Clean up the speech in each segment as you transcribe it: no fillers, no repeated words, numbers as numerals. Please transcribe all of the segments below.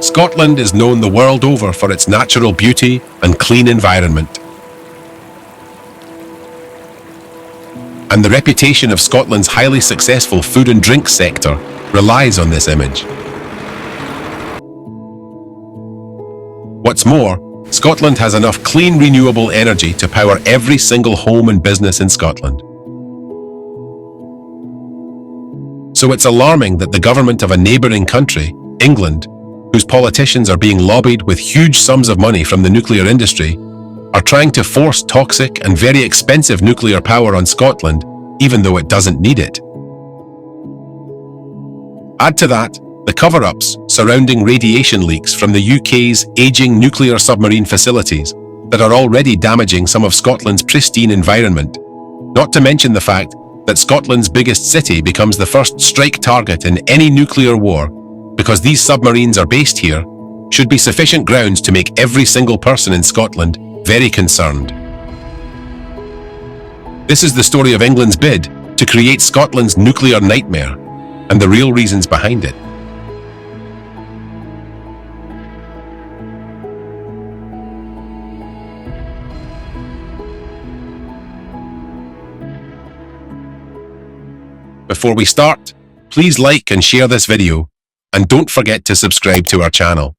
Scotland is known the world over for its natural beauty and clean environment. And the reputation of Scotland's highly successful food and drink sector relies on this image. What's more, Scotland has enough clean renewable energy to power every single home and business in Scotland. So it's alarming that the government of a neighbouring country, England, whose politicians are being lobbied with huge sums of money from the nuclear industry, are trying to force toxic and very expensive nuclear power on Scotland, even though it doesn't need it. Add to that the cover-ups surrounding radiation leaks from the UK's ageing nuclear submarine facilities that are already damaging some of Scotland's pristine environment, not to mention the fact that Scotland's biggest city becomes the first strike target in any nuclear war because these submarines are based here, should be sufficient grounds to make every single person in Scotland very concerned. This is the story of England's bid to create Scotland's nuclear nightmare and the real reasons behind it. Before we start, please like and share this video, and don't forget to subscribe to our channel.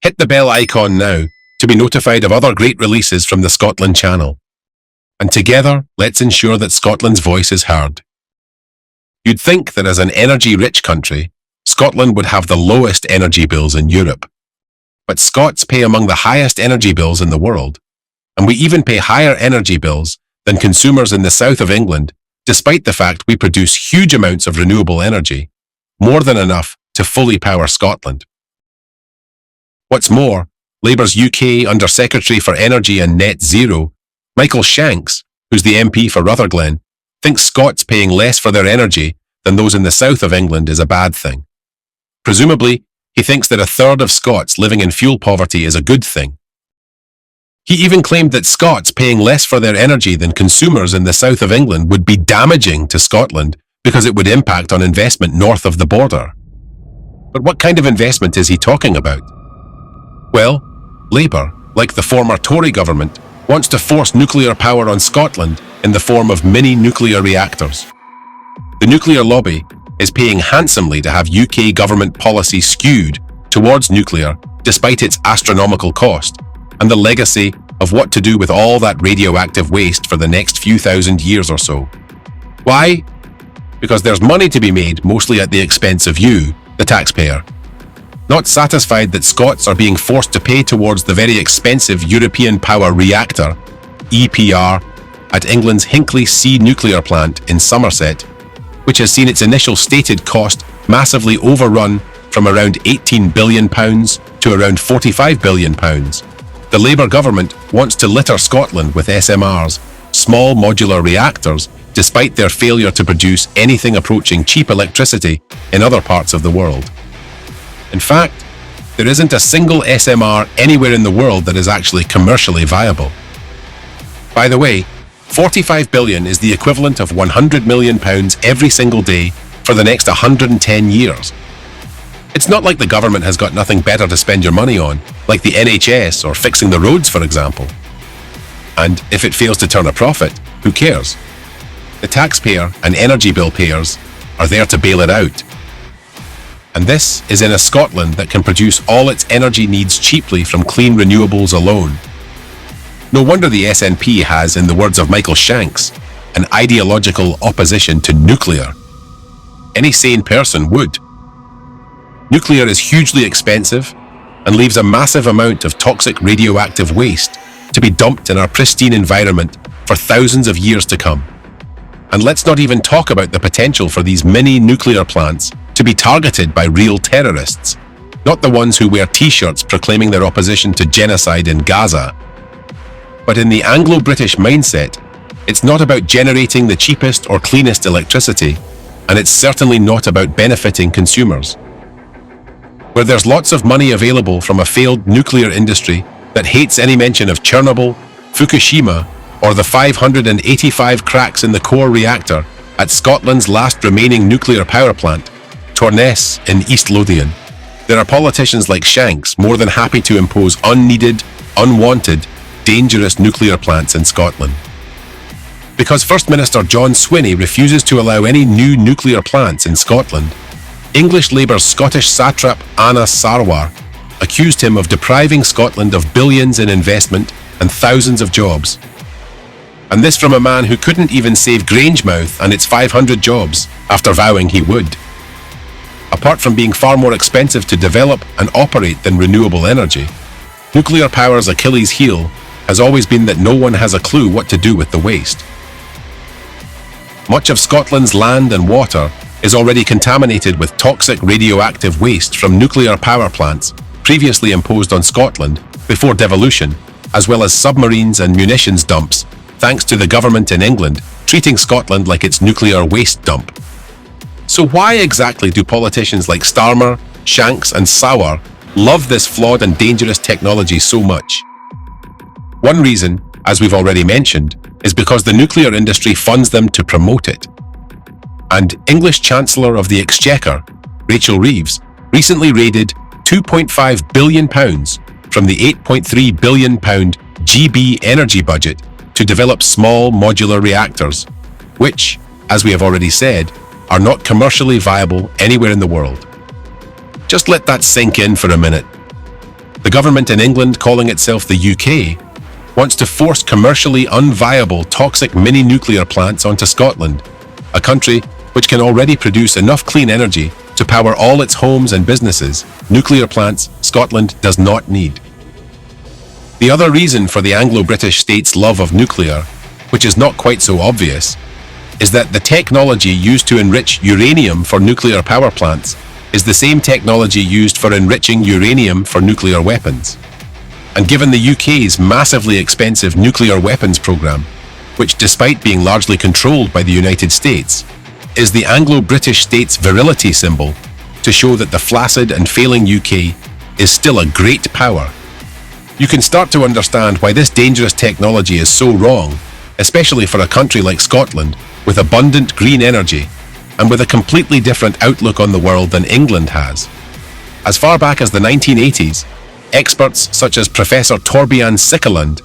Hit the bell icon now to be notified of other great releases from the Scotland channel. And together, let's ensure that Scotland's voice is heard. You'd think that as an energy-rich country, Scotland would have the lowest energy bills in Europe. But Scots pay among the highest energy bills in the world, and we even pay higher energy bills than consumers in the south of England, despite the fact we produce huge amounts of renewable energy, more than enough to fully power Scotland. What's more, Labour's UK Under-Secretary for Energy and Net Zero, Michael Shanks, who's the MP for Rutherglen, thinks Scots paying less for their energy than those in the south of England is a bad thing. Presumably, he thinks that a third of Scots living in fuel poverty is a good thing. He even claimed that Scots paying less for their energy than consumers in the south of England would be damaging to Scotland because it would impact on investment north of the border. But what kind of investment is he talking about? Well, Labour, like the former Tory government, wants to force nuclear power on Scotland in the form of mini-nuclear reactors. The nuclear lobby is paying handsomely to have UK government policy skewed towards nuclear despite its astronomical cost and the legacy of what to do with all that radioactive waste for the next few thousand years or so. Why? Because there's money to be made mostly at the expense of you, the taxpayer. Not satisfied that Scots are being forced to pay towards the very expensive European Power Reactor, EPR, at England's Hinkley C nuclear plant in Somerset, which has seen its initial stated cost massively overrun from around £18 billion to around £45 billion. The Labour government wants to litter Scotland with SMRs, small modular reactors, despite their failure to produce anything approaching cheap electricity in other parts of the world. In fact, there isn't a single SMR anywhere in the world that is actually commercially viable. By the way, £45 billion is the equivalent of £100 million every single day for the next 110 years. It's not like the government has got nothing better to spend your money on, like the NHS or fixing the roads, for example. And if it fails to turn a profit, who cares? The taxpayer and energy bill payers are there to bail it out. And this is in a Scotland that can produce all its energy needs cheaply from clean renewables alone. No wonder the SNP has, in the words of Michael Shanks, an ideological opposition to nuclear. Any sane person would. Nuclear is hugely expensive and leaves a massive amount of toxic radioactive waste to be dumped in our pristine environment for thousands of years to come. And let's not even talk about the potential for these mini nuclear plants to be targeted by real terrorists, not the ones who wear t-shirts proclaiming their opposition to genocide in Gaza. But in the Anglo-British mindset, it's not about generating the cheapest or cleanest electricity, and it's certainly not about benefiting consumers. Where there's lots of money available from a failed nuclear industry that hates any mention of Chernobyl, Fukushima, or the 585 cracks in the core reactor at Scotland's last remaining nuclear power plant, Torness in East Lothian. there are politicians like Shanks more than happy to impose unneeded, unwanted, dangerous nuclear plants in Scotland. Because First Minister John Swinney refuses to allow any new nuclear plants in Scotland, English Labour's Scottish satrap Anna Sarwar accused him of depriving Scotland of billions in investment and thousands of jobs. And this from a man who couldn't even save Grangemouth and its 500 jobs after vowing he would. Apart from being far more expensive to develop and operate than renewable energy, nuclear power's Achilles heel has always been that no one has a clue what to do with the waste. Much of Scotland's land and water is already contaminated with toxic radioactive waste from nuclear power plants previously imposed on Scotland before devolution, as well as submarines and munitions dumps, thanks to the government in England treating Scotland like its nuclear waste dump. So why exactly do politicians like Starmer, Shanks and Sarwar love this flawed and dangerous technology so much? One reason, as we've already mentioned, is because the nuclear industry funds them to promote it. And English Chancellor of the Exchequer, Rachel Reeves, recently raided £2.5 billion from the £8.3 billion GB energy budget to develop small modular reactors, which, as we have already said, are not commercially viable anywhere in the world. Just let that sink in for a minute. The government in England, calling itself the UK, wants to force commercially unviable toxic mini-nuclear plants onto Scotland, a country which can already produce enough clean energy to power all its homes and businesses. Nuclear plants Scotland does not need. The other reason for the Anglo-British state's love of nuclear, which is not quite so obvious, is that the technology used to enrich uranium for nuclear power plants is the same technology used for enriching uranium for nuclear weapons. And given the UK's massively expensive nuclear weapons program, which despite being largely controlled by the United States, is the Anglo-British state's virility symbol to show that the flaccid and failing UK is still a great power, you can start to understand why this dangerous technology is so wrong, especially for a country like Scotland with abundant green energy and with a completely different outlook on the world than England has. As far back as the 1980s, experts such as Professor Torbjörn Sikkeland,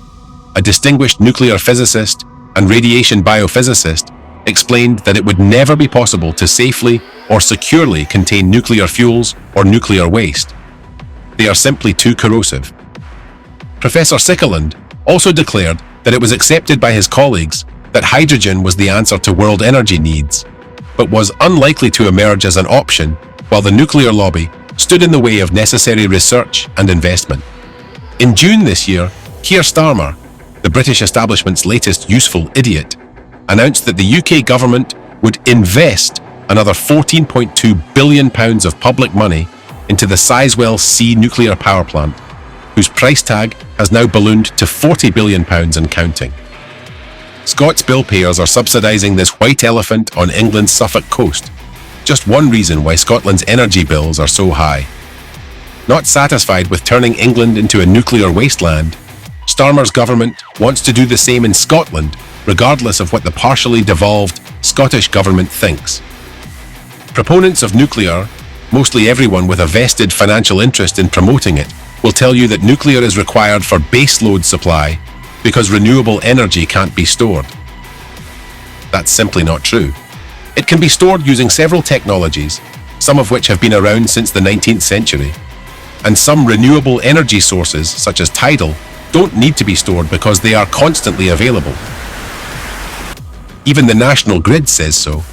a distinguished nuclear physicist and radiation biophysicist, explained that it would never be possible to safely or securely contain nuclear fuels or nuclear waste. They are simply too corrosive. Professor Sikkeland also declared that it was accepted by his colleagues that hydrogen was the answer to world energy needs, but was unlikely to emerge as an option while the nuclear lobby stood in the way of necessary research and investment. In June this year, Keir Starmer, the British establishment's latest useful idiot, announced that the UK government would invest another £14.2 billion of public money into the Sizewell C nuclear power plant, whose price tag has now ballooned to £40 billion and counting. Scots bill payers are subsidising this white elephant on England's Suffolk coast. Just one reason why Scotland's energy bills are so high. Not satisfied with turning England into a nuclear wasteland, Starmer's government wants to do the same in Scotland, regardless of what the partially devolved Scottish government thinks. Proponents of nuclear, mostly everyone with a vested financial interest in promoting it, will tell you that nuclear is required for baseload supply because renewable energy can't be stored. That's simply not true. It can be stored using several technologies, some of which have been around since the 19th century. And some renewable energy sources, such as tidal, don't need to be stored because they are constantly available. Even the National Grid says so.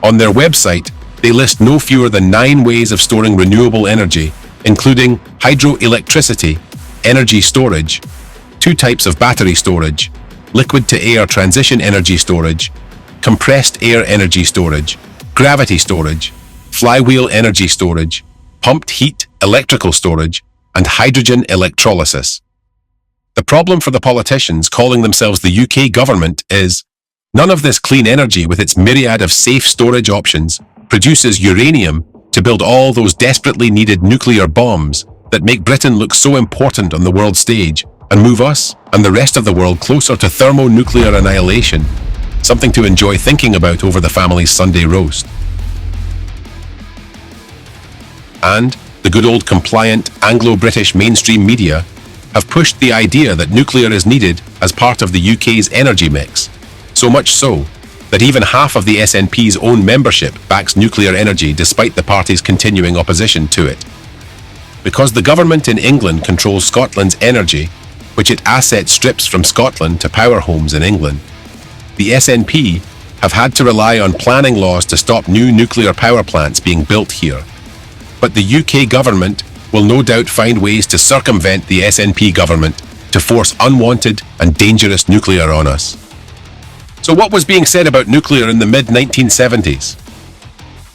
On their website, they list no fewer than 9 ways of storing renewable energy, including hydroelectricity, energy storage, 2 types of battery storage, liquid-to-air transition energy storage, compressed air energy storage, gravity storage, flywheel energy storage, pumped heat electrical storage, and hydrogen electrolysis. The problem for the politicians calling themselves the UK government is none of this clean energy with its myriad of safe storage options produces uranium to build all those desperately needed nuclear bombs that make Britain look so important on the world stage and move us and the rest of the world closer to thermonuclear annihilation, something to enjoy thinking about over the family's Sunday roast. And the good old compliant Anglo-British mainstream media have pushed the idea that nuclear is needed as part of the UK's energy mix, so much so that even half of the SNP's own membership backs nuclear energy despite the party's continuing opposition to it. Because the government in England controls Scotland's energy, which it asset strips from Scotland to power homes in England, the SNP have had to rely on planning laws to stop new nuclear power plants being built here. But the UK government will no doubt find ways to circumvent the SNP government to force unwanted and dangerous nuclear on us. So what was being said about nuclear in the mid-1970s?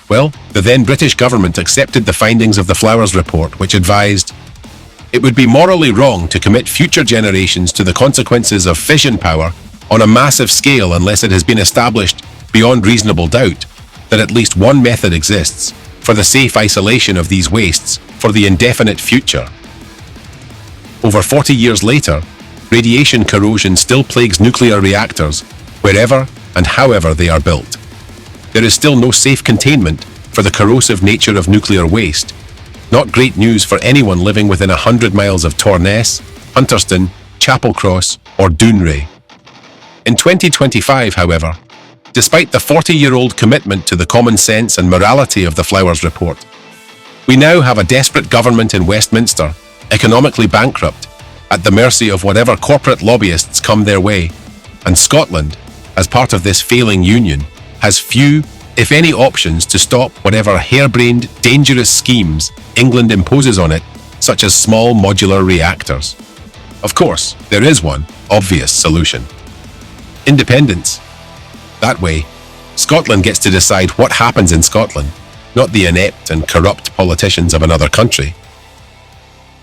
Well, the then British government accepted the findings of the Flowers Report, which advised it would be morally wrong to commit future generations to the consequences of fission power on a massive scale unless it has been established beyond reasonable doubt that at least one method exists for the safe isolation of these wastes for the indefinite future. Over 40 years later, radiation corrosion still plagues nuclear reactors wherever and however they are built. There is still no safe containment for the corrosive nature of nuclear waste. Not great news for anyone living within 100 miles of Torness, Hunterston, Chappelcross or Dounreay. In 2025, however, despite the 40-year-old commitment to the common sense and morality of the Flowers Report, we now have a desperate government in Westminster, economically bankrupt, at the mercy of whatever corporate lobbyists come their way, and Scotland, as part of this failing union, has few, if any, options to stop whatever harebrained, dangerous schemes England imposes on it, such as small modular reactors. Of course, there is one obvious solution. Independence. That way, Scotland gets to decide what happens in Scotland, not the inept and corrupt politicians of another country.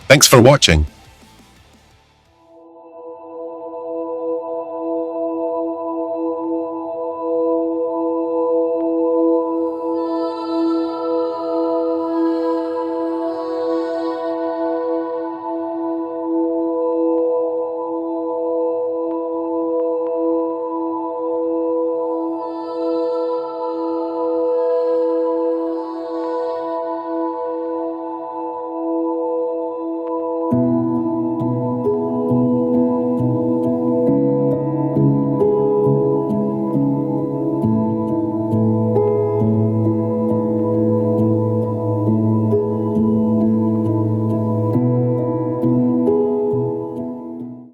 Thanks for watching.